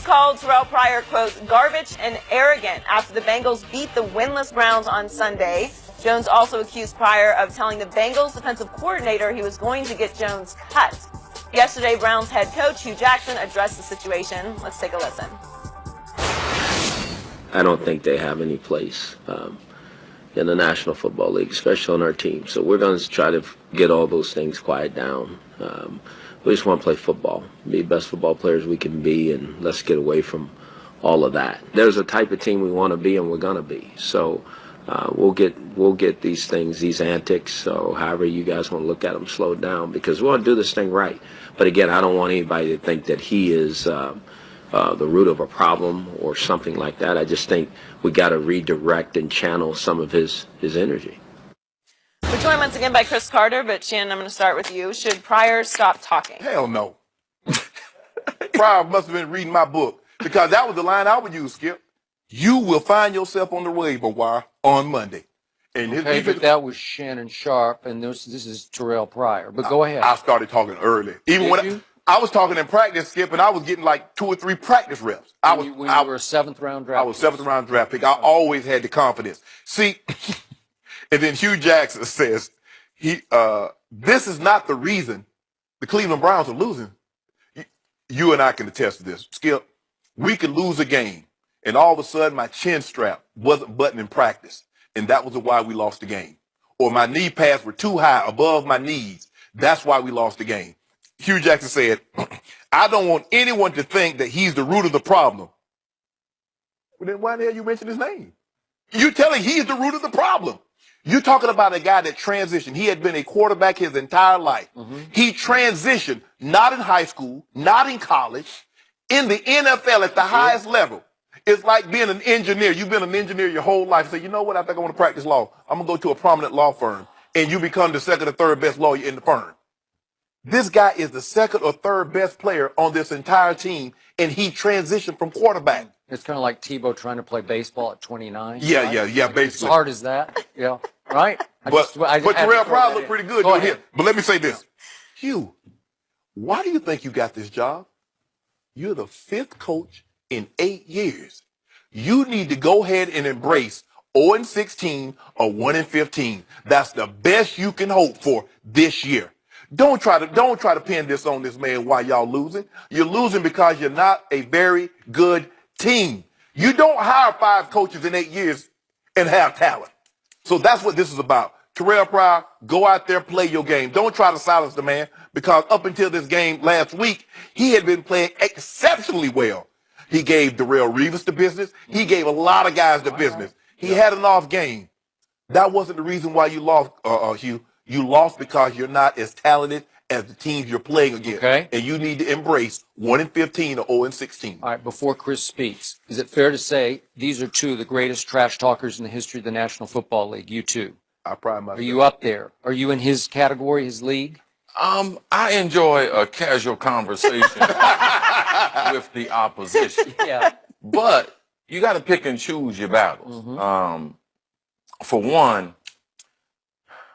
called Terrell Pryor, quote, garbage and arrogant after the Bengals beat the winless Browns on Sunday. Jones also accused Pryor of telling the Bengals defensive coordinator he was going to get Jones cut. Yesterday, Browns head coach Hue Jackson addressed the situation. Let's take a listen. I don't think they have any place in the National Football League, especially on our team. So we're going to try to get all those things quiet down. We just want to play football, be the best football players we can be, and let's get away from all of that. There's a type of team we want to be, and we're going to be. So we'll get these things, these antics, so however you guys want to look at them, slowed down, because we want to do this thing right. But again, I don't want anybody to think that he is the root of a problem or something like that. I just think we got to redirect and channel some of his energy. We're joined once again by Chris Carter, but Shannon, I'm going to start with you. Should Pryor stop talking? Hell no. Pryor must have been reading my book, because that was the line I would use, Skip. You will find yourself on the waiver wire on Monday. And okay, but that was Shannon Sharp, and this is Terrell Pryor. But go ahead. I started talking early. Even when I was talking in practice, Skip, and I was getting like 2 or 3 practice reps. When you were a 7th-round draft pick. I was 7th-round draft pick. I always had the confidence. See, and then Hue Jackson says, this is not the reason the Cleveland Browns are losing. You and I can attest to this. Skip, we could lose a game, and all of a sudden my chin strap wasn't buttoned in practice, and that was why we lost the game. Or my knee pads were too high above my knees. That's why we lost the game. Hue Jackson said, I don't want anyone to think that he's the root of the problem. Well, then why the hell you mention his name? You're telling he's the root of the problem. You're talking about a guy that transitioned. He had been a quarterback his entire life. He transitioned, not in high school, not in college, in the NFL at the highest level. It's like being an engineer. You've been an engineer your whole life. Say, you know what? I think I want to practice law. I'm going to go to a prominent law firm. And you become the 2nd or 3rd best lawyer in the firm. This guy is the 2nd or 3rd best player on this entire team, and he transitioned from quarterback. It's kind of like Tebow trying to play baseball at 29. Yeah, right? yeah, basically. As hard as that, yeah, right? But Terrell Pryor looked pretty good. But let me say this. Hugh, why do you think you got this job? You're the 5th coach in 8 years. You need to go ahead and embrace 0-16 or 1-15. That's the best you can hope for this year. Don't try to pin this on this man while y'all losing. You're losing because you're not a very good team. You don't hire 5 coaches in 8 years and have talent. So that's what this is about. Terrell Pryor, go out there, play your game. Don't try to silence the man, because up until this game last week, he had been playing exceptionally well. He gave Darrelle Revis the business. He gave a lot of guys the business. He had an off game. That wasn't the reason why you lost, Hugh. You lost because you're not as talented as the teams you're playing against. Okay. And you need to embrace 1-15 or 0-16. All right, before Chris speaks, is it fair to say these are 2 of the greatest trash talkers in the history of the National Football League? You 2. I pride myself. Are you up there? Are you in his category, his league? I enjoy a casual conversation with the opposition. Yeah. But you got to pick and choose your battles. For one,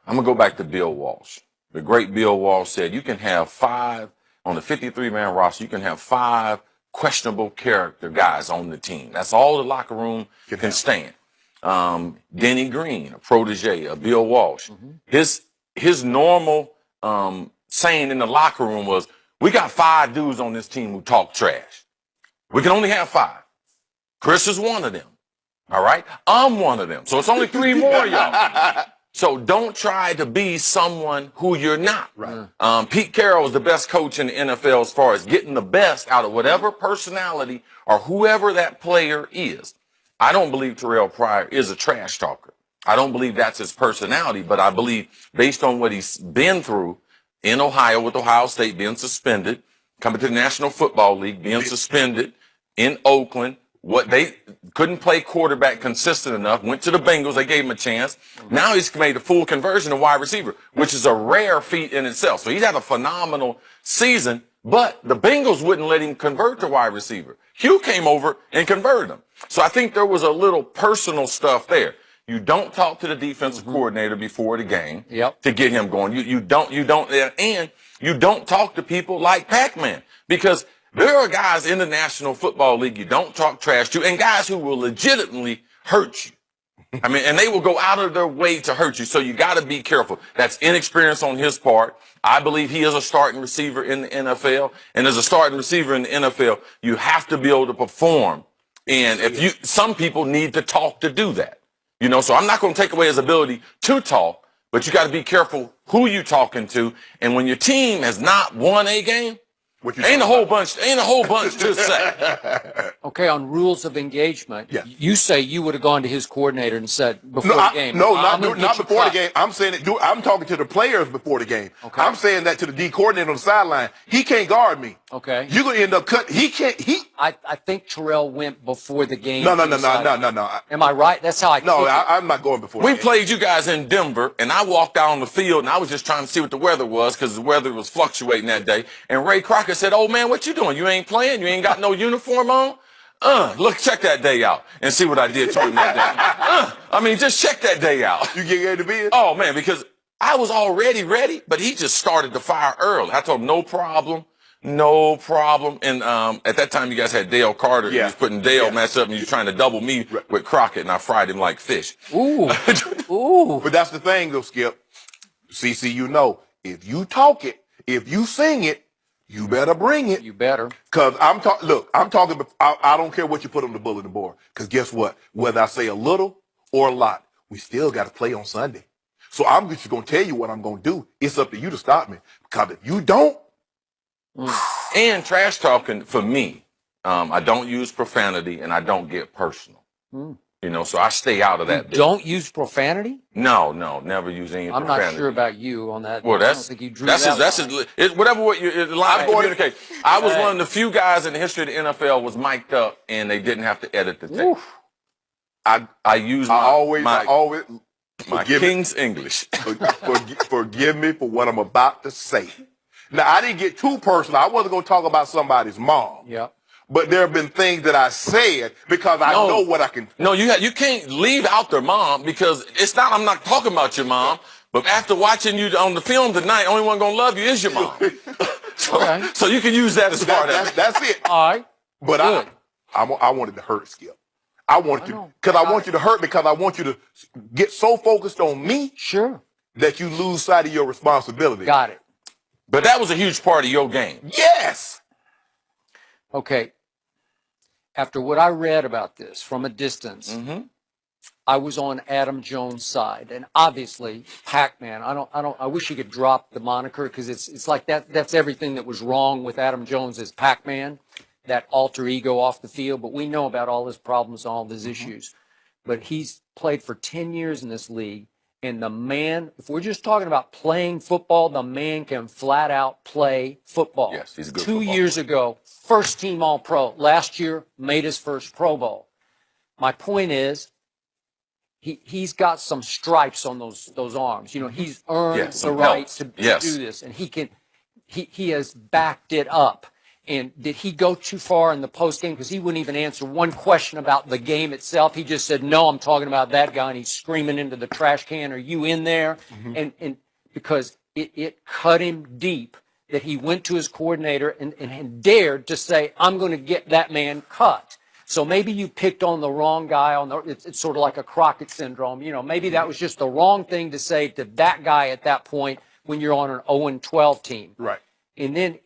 I'm going to go back to Bill Walsh. The great Bill Walsh said you can have 5, on the 53-man roster, you can have 5 questionable character guys on the team. That's all the locker room can stand. Denny Green, a protege of Bill Walsh. His normal saying in the locker room was, we got 5 dudes on this team who talk trash. We can only have 5. Chris is one of them. All right? I'm one of them. So it's only 3 more, y'all. So don't try to be someone who you're not. Right. Pete Carroll is the best coach in the NFL as far as getting the best out of whatever personality or whoever that player is. I don't believe Terrell Pryor is a trash talker. I don't believe that's his personality, but I believe based on what he's been through in Ohio with Ohio State being suspended, coming to the National Football League, being suspended in Oakland, what they couldn't play quarterback consistent enough, went to the Bengals, they gave him a chance. Now he's made a full conversion to wide receiver, which is a rare feat in itself. So he's had a phenomenal season, but the Bengals wouldn't let him convert to wide receiver. Hue came over and converted him. So I think there was a little personal stuff there. You don't talk to the defensive coordinator before the game to get him going. You don't, and you don't talk to people like Pac-Man, because There are guys in the National Football League you don't talk trash to, and guys who will legitimately hurt you. I mean, and they will go out of their way to hurt you. So you got to be careful. That's inexperience on his part. I believe he is a starting receiver in the NFL. And as a starting receiver in the NFL, you have to be able to perform. And some people need to talk to do that. You know, so I'm not going to take away his ability to talk, but you got to be careful who you're talking to. And when your team has not won a game, ain't a whole bunch to say. Okay, on rules of engagement, Yeah. you say you would have gone to his coordinator and said before the game. Not I'm gonna get you before the cut. game. I'm saying it. I'm talking to the players before the game. Okay. I'm saying that to the D coordinator on the sideline. He can't guard me. Okay. You're gonna end up cutting. He can't. I think Terrell went before the game. No. Am I right? That's how I No, kick it. I'm not going before. We the game. played you guys in Denver, and I walked out on the field, and I was just trying to see what the weather was because the weather was fluctuating that day. And Ray Crockett said, "Oh man, what you doing? You ain't playing? You ain't got no uniform on? Look, check that day out and see what I did to him that day. I mean, just check that day out. You get ready to be in? Oh man, because I was already ready, but he just started the fire early. I told him no problem. And at that time, you guys had Dale Carter. Yeah. You was putting Dale Yeah. matched up, and you was trying to double me with Crockett, and I fried him like fish. Ooh. Ooh. But that's the thing, though, Skip. CC, you know, if you talk it, if you sing it, you better bring it. You better. Cause I'm talking. Look, I'm talking. I don't care what you put on the bulletin board. Cause guess what? Whether I say a little or a lot, we still got to play on Sunday. So I'm just gonna tell you what I'm gonna do. It's up to you to stop me. Because if you don't, And trash talking for me, I don't use profanity and I don't get personal. You know, so I stay out of that. Don't use profanity? No, never use any I'm profanity. not sure about you on that. Well, I don't that's think you drew that's that his, line. whatever what you line of going to- communicate. I was one of the few guys in the history of the NFL was mic'd up and they didn't have to edit the tape. Oof. I use I always my forgive me. King's English. Forgive me for what I'm about to say. Now, I didn't get too personal. I wasn't going to talk about somebody's mom. Yeah. But there have been things that I said because I know what I can. No, you can't leave out their mom because it's not. I'm not talking about your mom. But after watching you on the film tonight, only one gonna love you is your mom. Okay. So you can use that as part of it. That's it. All right. But Good. I wanted to hurt Skip. I wanted to know. because I want you to hurt because I want you to get so focused on me Sure. that you lose sight of your responsibility. Got it. But that was a huge part of your game. Yes. Okay. After what I read about this from a distance, I was on Adam Jones' side, and obviously Pac-Man. I wish he could drop the moniker because it's like that. That's everything that was wrong with Adam Jones is Pac-Man, that alter ego off the field. But we know about all his problems, all his issues. But he's played for 10 years in this league, and the man, if we're just talking about playing football, the man can flat out play football. Yes, he's a good 2 football years ago, first team All-Pro. Last year, made his first Pro Bowl. My point is, he's got some stripes on those arms. You know, he's earned Yes, the some right pelts. to Yes. do this, and he has backed it up. And did he go too far in the post game? Because he wouldn't even answer one question about the game itself. He just said, "No, I'm talking about that guy," and he's screaming into the trash can, "Are you in there?" And because it cut him deep that he went to his coordinator and dared to say, "I'm going to get that man cut." So maybe you picked on the wrong guy. It's sort of like a Crockett syndrome. You know, maybe that was just the wrong thing to say to that guy at that point when you're on an 0-12 team. Right. And then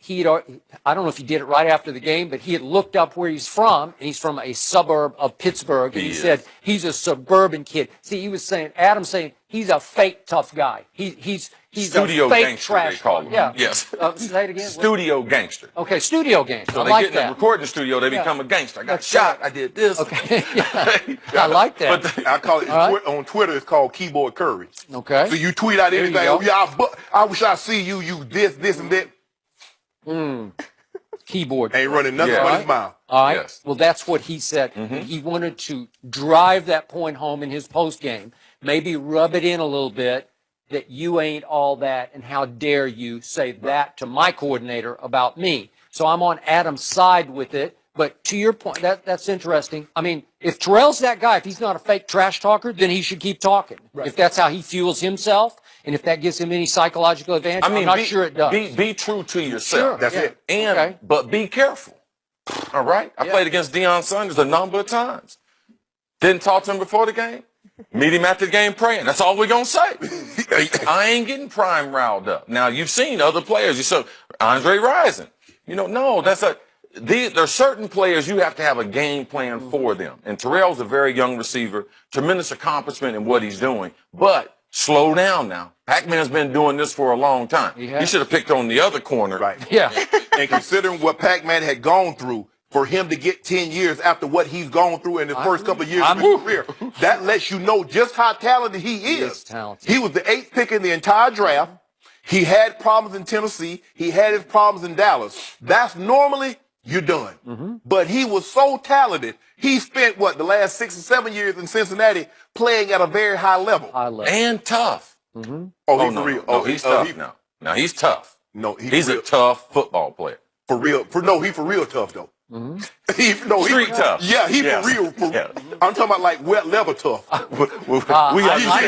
I don't know if he did it right after the game, but he had looked up where he's from, and he's from a suburb of Pittsburgh, and he said he's a suburban kid. See, he was saying, Adam's saying he's a fake tough guy. He's Studio a fake gangster, trash they call talker. him. Yeah. Yes. Say it again. Studio gangster. Okay, studio gangster. So I they like get in the that. recording studio, they become a gangster. I got That's shot. right. I did this. Okay, yeah. I like that. But I call it All right. on Twitter. It's called keyboard courage. Okay. So you tweet out There you anything. go. Oh yeah, I wish I see you. You this and that. Keyboard. Ain't running nothing Yeah. but his mouth. All right. Yes. Well, that's what he said. And he wanted to drive that point home in his post game, maybe rub it in a little bit that you ain't all that, and how dare you say that to my coordinator about me. So I'm on Adam's side with it. But to your point, that's interesting. I mean, if Terrell's that guy, if he's not a fake trash talker, then he should keep talking. If that's how he fuels himself, and if that gives him any psychological advantage, I mean, I'm not sure it does. Be true to yourself. That's it. And Okay. but be careful. All right. I played against Deion Sanders a number of times. Didn't talk to him before the game. Meet him after the game praying. That's all we're going to say. I ain't getting Prime riled up. Now, you've seen other players. You saw Andre Rison. No, there's certain players you have to have a game plan for them. And Terrell's a very young receiver, tremendous accomplishment in what he's doing. But slow down now. Pac-Man's been doing this for a long time. He should have picked on the other corner. Right. Yeah. And considering what Pac-Man had gone through, for him to get 10 years after what he's gone through in the first couple of years of his career, that lets you know just how talented he is. Talented. He was the 8th pick in the entire draft. He had problems in Tennessee. He had his problems in Dallas. That's normally you're done. But he was so talented. He spent, the last 6 or 7 years in Cincinnati playing at a very high level. And tough. Oh, he's no, real. No, he's tough now. Now, he's tough. No, he's a tough football player. For real. He's for real tough, though. Street tough. Yeah, he's for real. I'm talking about like wet leather tough. I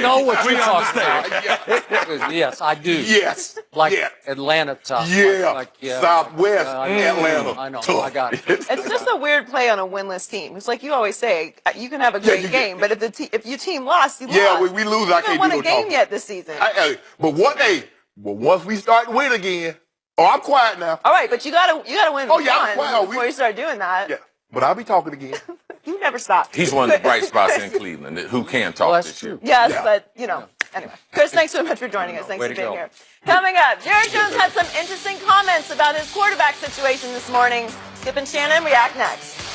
know what you're talking about. Yes, I do. Yes. Like Atlanta tough. Yeah. Southwest Atlanta. I know. Tough. I got it. It's just a weird play on a winless team. It's like you always say, you can have a great game, but if your team lost, you lost. Yeah, we lose. I can't You haven't do won no a game talking. yet this season. But once we start to win again, I'm quiet now. All right, but you gotta win Oh, yeah, I'm quiet. before you start doing that. Yeah, but I'll be talking again. You never stop. He's one of the bright spots in Cleveland who can talk Well, that's this year. true. Yes, Yeah. but anyway. Chris, thanks so much for joining us. Thanks Way for to being go. here. Coming up, Jerry Jones had some interesting comments about his quarterback situation this morning. Skip and Shannon react next.